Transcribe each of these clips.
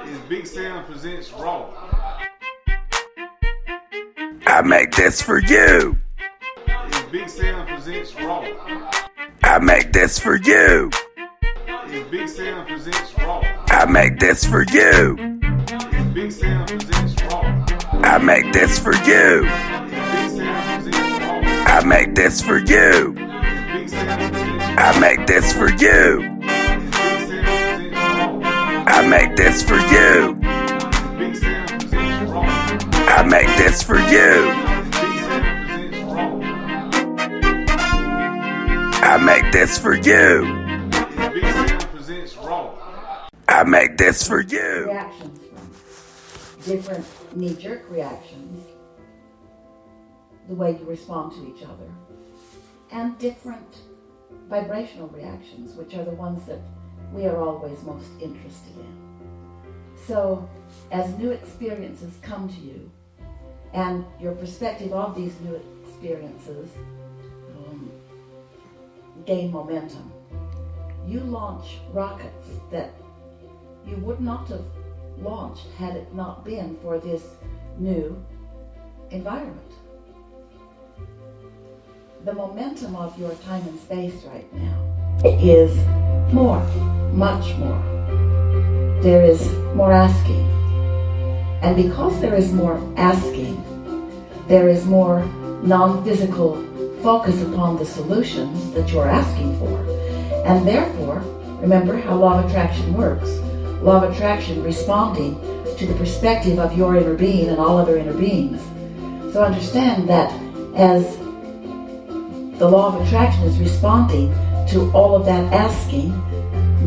is Big Sam presents Raw. I make this for you. Is Big Sam presents Raw. I make this for you. Is Big Sam presents Raw. I make this for you. Is Big Sam presents Raw. I make this for you. Is Big Sam presents Raw. I make this for you. Is Big Sam presents Raw. I make this for you. Is Big Sam presents Raw. I make this for you. Big Sam presents Raw. I make this for you. Big Sam presents Raw. I make this for you. Big Sam presents Raw. I make this for you. Reactions from different knee-jerk reactions, the way you respond to each other, and different vibrational reactions, which are the ones that we are always most interested in. So, as new experiences come to you, and your perspective of these new experiences gain momentum, you launch rockets that you would not have launched had it not been for this new environment. The momentum of your time and space right now is more, much more. There is more asking. And because there is more asking, there is more non-physical focus upon the solutions that you're asking for. And therefore, remember how law of attraction works. Law of attraction responding to the perspective of your inner being and all other inner beings. So understand that as the law of attraction is responding to all of that asking,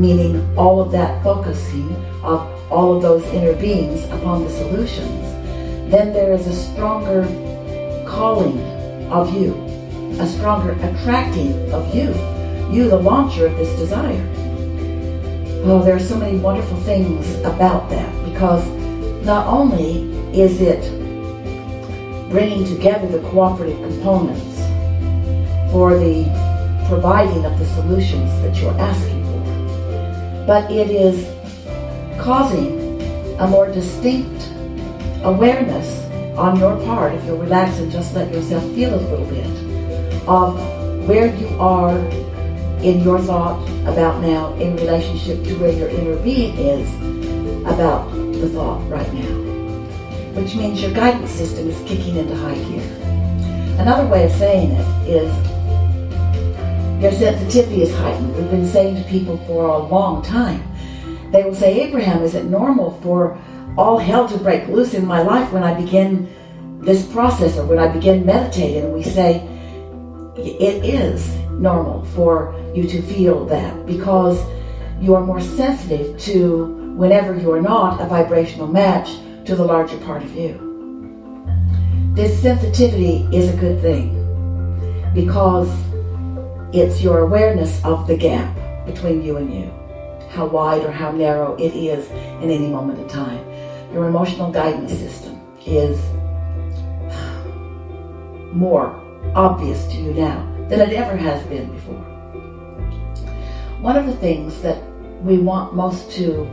meaning all of that focusing of all of those inner beings upon the solutions, then there is a stronger calling of you, a stronger attracting of you, the launcher of this desire. Oh, there are so many wonderful things about that, because not only is it bringing together the cooperative components for the providing of the solutions that you're asking for, but it is causing a more distinct awareness on your part, if you'll relax and just let yourself feel a little bit, of where you are in your thought about now in relationship to where your inner being is about the thought right now. Which means your guidance system is kicking into high gear. Another way of saying it is your sensitivity is heightened. We've been saying to people for a long time. They will say, Abraham, is it normal for all hell to break loose in my life when I begin this process or when I begin meditating? And we say, it is normal for you to feel that, because you are more sensitive to whenever you are not a vibrational match to the larger part of you. This sensitivity is a good thing, because it's your awareness of the gap between you and you, how wide or how narrow it is in any moment in time. Your emotional guidance system is more obvious to you now than it ever has been before. One of the things that we want most to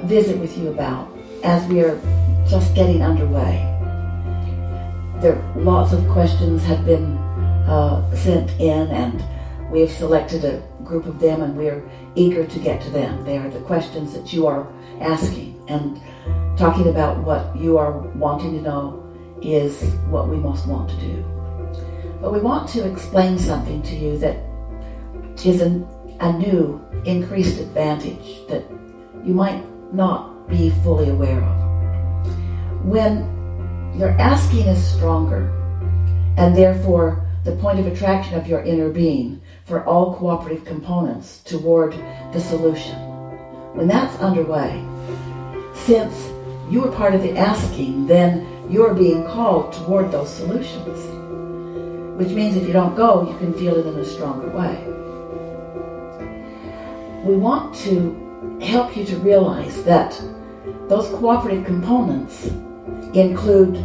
visit with you about as we are just getting underway, there lots of questions have been sent in, and we have selected a group of them, and we're eager to get to them. They are the questions that you are asking, and talking about what you are wanting to know is what we most want to do. But we want to explain something to you that is a new, increased advantage that you might not be fully aware of. When your asking is stronger, and therefore the point of attraction of your inner being for all cooperative components toward the solution, when that's underway, since you are part of the asking, then you're being called toward those solutions. Which means if you don't go, you can feel it in a stronger way. We want to help you to realize that those cooperative components include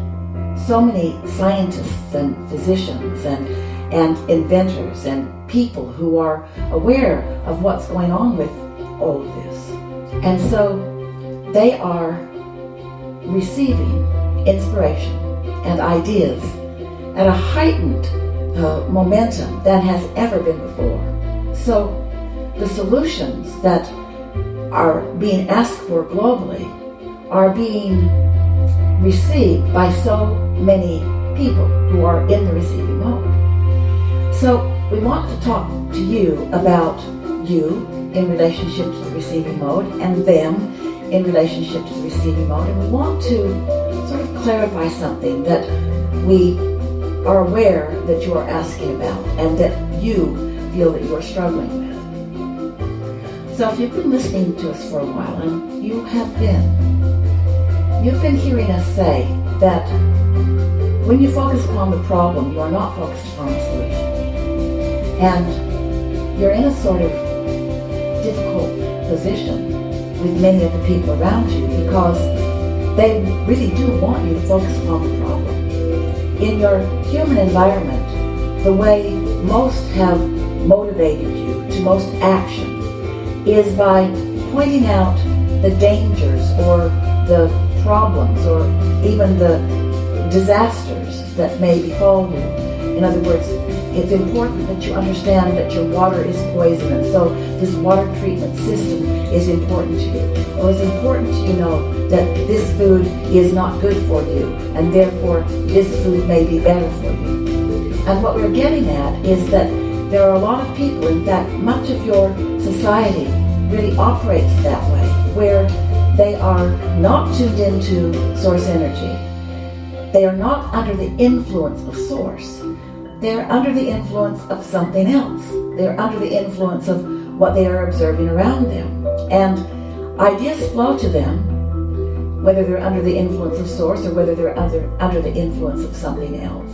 so many scientists and physicians and inventors and people who are aware of what's going on with all of this. And so they are receiving inspiration and ideas at a heightened momentum than has ever been before. So the solutions that are being asked for globally are being received by so many people who are in the receiving mode. So we want to talk to you about you in relationship to the receiving mode and them in relationship to the receiving mode. And we want to sort of clarify something that we are aware that you are asking about and that you feel that you are struggling with. So if you've been listening to us for a while, and you've been hearing us say that when you focus upon the problem, you are not focused upon the solution. And you're in a sort of difficult position with many of the people around you because they really do want you to focus upon the problem. In your human environment, the way most have motivated you to most action is by pointing out the dangers or the problems or even the disasters that may befall you. In other words, it's important that you understand that your water is poison, and so this water treatment system is important to you. Or it's important to you know that this food is not good for you, and therefore this food may be better for you. And what we're getting at is that there are a lot of people, in fact, much of your society really operates that way, where they are not tuned into source energy. They are not under the influence of source. They're under the influence of something else. They're under the influence of what they are observing around them. And ideas flow to them, whether they're under the influence of source or whether they're under the influence of something else.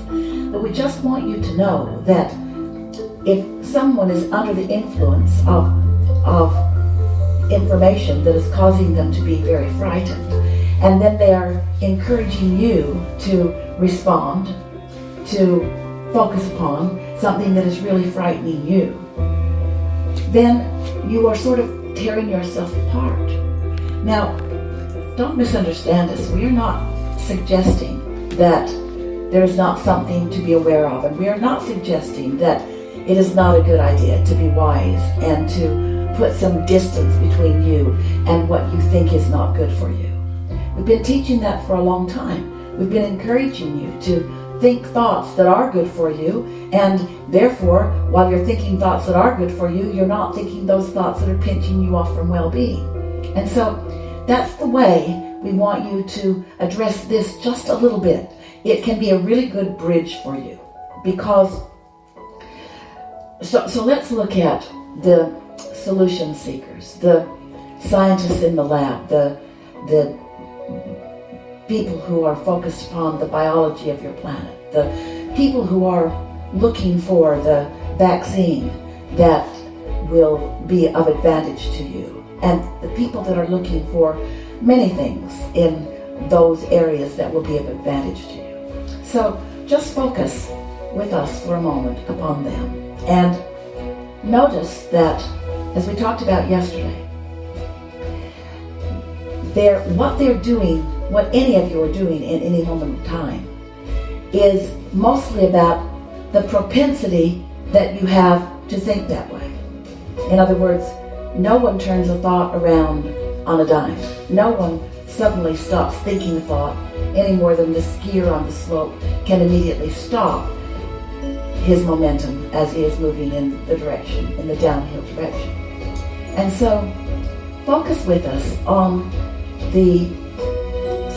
But we just want you to know that if someone is under the influence of information that is causing them to be very frightened, and then they are encouraging you to respond, to focus upon something that is really frightening you, then you are sort of tearing yourself apart. Now, don't misunderstand us. We are not suggesting that there is not something to be aware of, and we are not suggesting that it is not a good idea to be wise and to put some distance between you and what you think is not good for you. We've been teaching that for a long time. We've been encouraging you to think thoughts that are good for you, and therefore, while you're thinking thoughts that are good for you, you're not thinking those thoughts that are pinching you off from well-being. And so that's the way we want you to address this just a little bit. It can be a really good bridge for you, because so let's look at the solution seekers, the scientists in the lab, the people who are focused upon the biology of your planet, the people who are looking for the vaccine that will be of advantage to you, and the people that are looking for many things in those areas that will be of advantage to you. So just focus with us for a moment upon them, and notice that, as we talked about yesterday, what they're doing, what any of you are doing in any moment of time, is mostly about the propensity that you have to think that way. In other words, no one turns a thought around on a dime. No one suddenly stops thinking a thought any more than the skier on the slope can immediately stop his momentum as he is moving in the downhill direction. And so, focus with us on the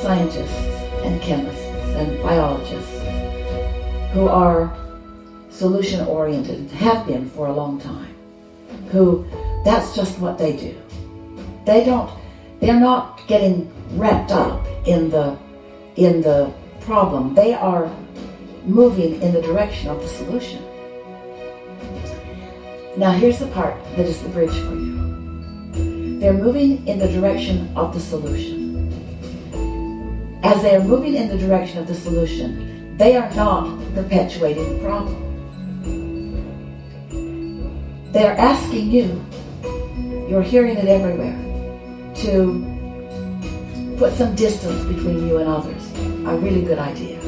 scientists and chemists and biologists who are solution-oriented and have been for a long time, who that's just what they do. They're not getting wrapped up in the problem. They are moving in the direction of the solution. Now here's the part that is the bridge for you. They're moving in the direction of the solution. As they are moving in the direction of the solution, they are not perpetuating the problem. They are asking you, you're hearing it everywhere, to put some distance between you and others. A really good idea.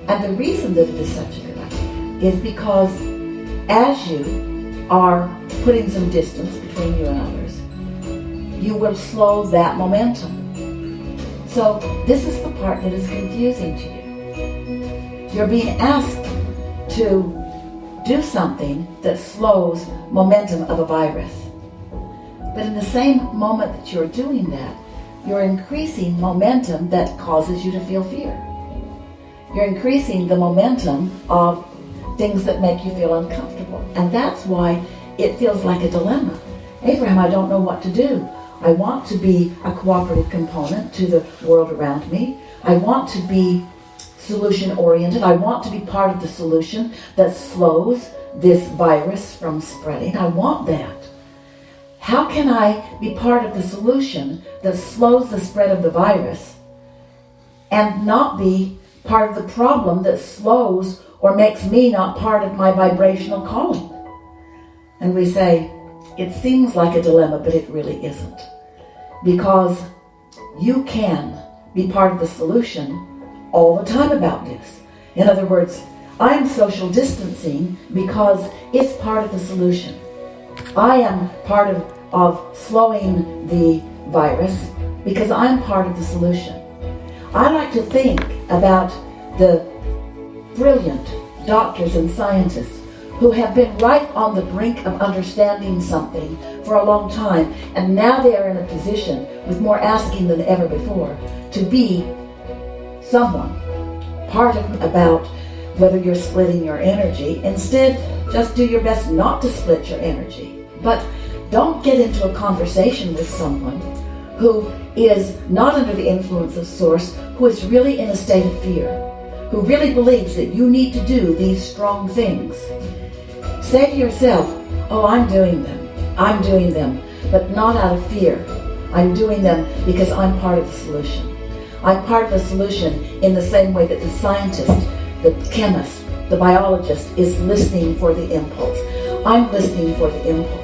And the reason that it is such a good idea is because as you are putting some distance between you and others, you will slow that momentum. So this is the part that is confusing to you. You're being asked to do something that slows momentum of a virus. But in the same moment that you're doing that, you're increasing momentum that causes you to feel fear. You're increasing the momentum of things that make you feel uncomfortable. And that's why it feels like a dilemma. Abraham, I don't know what to do. I want to be a cooperative component to the world around me. I want to be solution-oriented. I want to be part of the solution that slows this virus from spreading. I want that. How can I be part of the solution that slows the spread of the virus and not be part of the problem that slows or makes me not part of my vibrational calling? And we say, it seems like a dilemma, but it really isn't. Because you can be part of the solution all the time about this. In other words, I'm social distancing because it's part of the solution. I am part of slowing the virus because I'm part of the solution. I like to think about the brilliant doctors and scientists who have been right on the brink of understanding something for a long time, and now they are in a position with more asking than ever before to be someone, part of about whether you're splitting your energy. Instead, just do your best not to split your energy. But don't get into a conversation with someone who is not under the influence of Source, who is really in a state of fear, who really believes that you need to do these strong things. Say to yourself, oh, I'm doing them, but not out of fear. I'm doing them because I'm part of the solution. I'm part of the solution in the same way that the scientist, the chemist, the biologist is listening for the impulse. I'm listening for the impulse.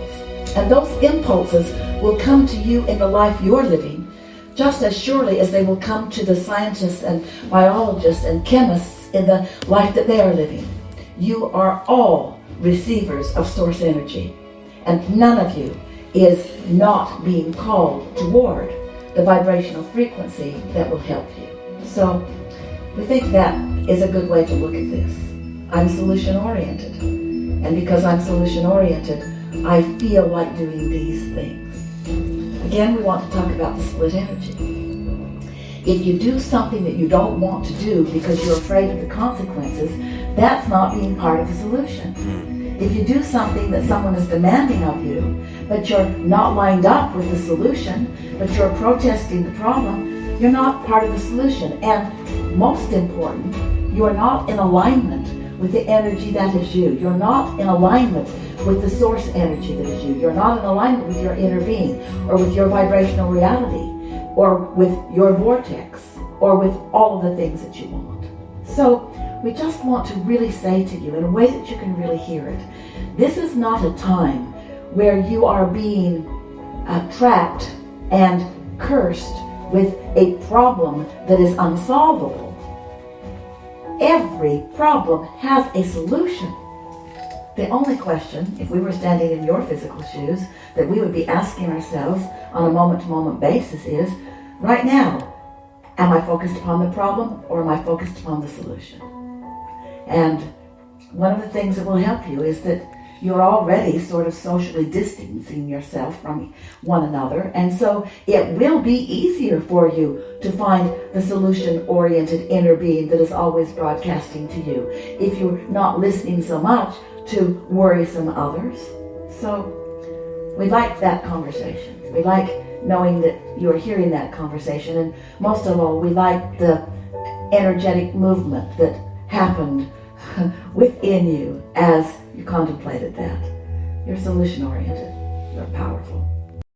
And those impulses will come to you in the life you're living, just as surely as they will come to the scientists and biologists and chemists in the life that they are living. You are all receivers of source energy, and none of you is not being called toward the vibrational frequency that will help you. So we think that is a good way to look at this. I'm solution-oriented, and because I'm solution-oriented, I feel like doing these things. Again, we want to talk about the split energy. If you do something that you don't want to do because you're afraid of the consequences, that's not being part of the solution. If you do something that someone is demanding of you, but you're not lined up with the solution, but you're protesting the problem, you're not part of the solution. And most important, you are not in alignment with the energy that is you. You're not in alignment with the source energy that is you. You're not in alignment with your inner being, or with your vibrational reality, or with your vortex, or with all of the things that you want. So we just want to really say to you in a way that you can really hear it, this is not a time where you are being trapped and cursed with a problem that is unsolvable. Every problem has a solution. The only question, if we were standing in your physical shoes, that we would be asking ourselves on a moment-to-moment basis is, right now, am I focused upon the problem or am I focused upon the solution? And one of the things that will help you is that you're already sort of socially distancing yourself from one another, and so it will be easier for you to find the solution-oriented inner being that is always broadcasting to you if you're not listening so much to worrisome others. So we like that conversation. We like knowing that you're hearing that conversation, and most of all, we like the energetic movement that happened within you as you contemplated that. You're solution-oriented. You're powerful.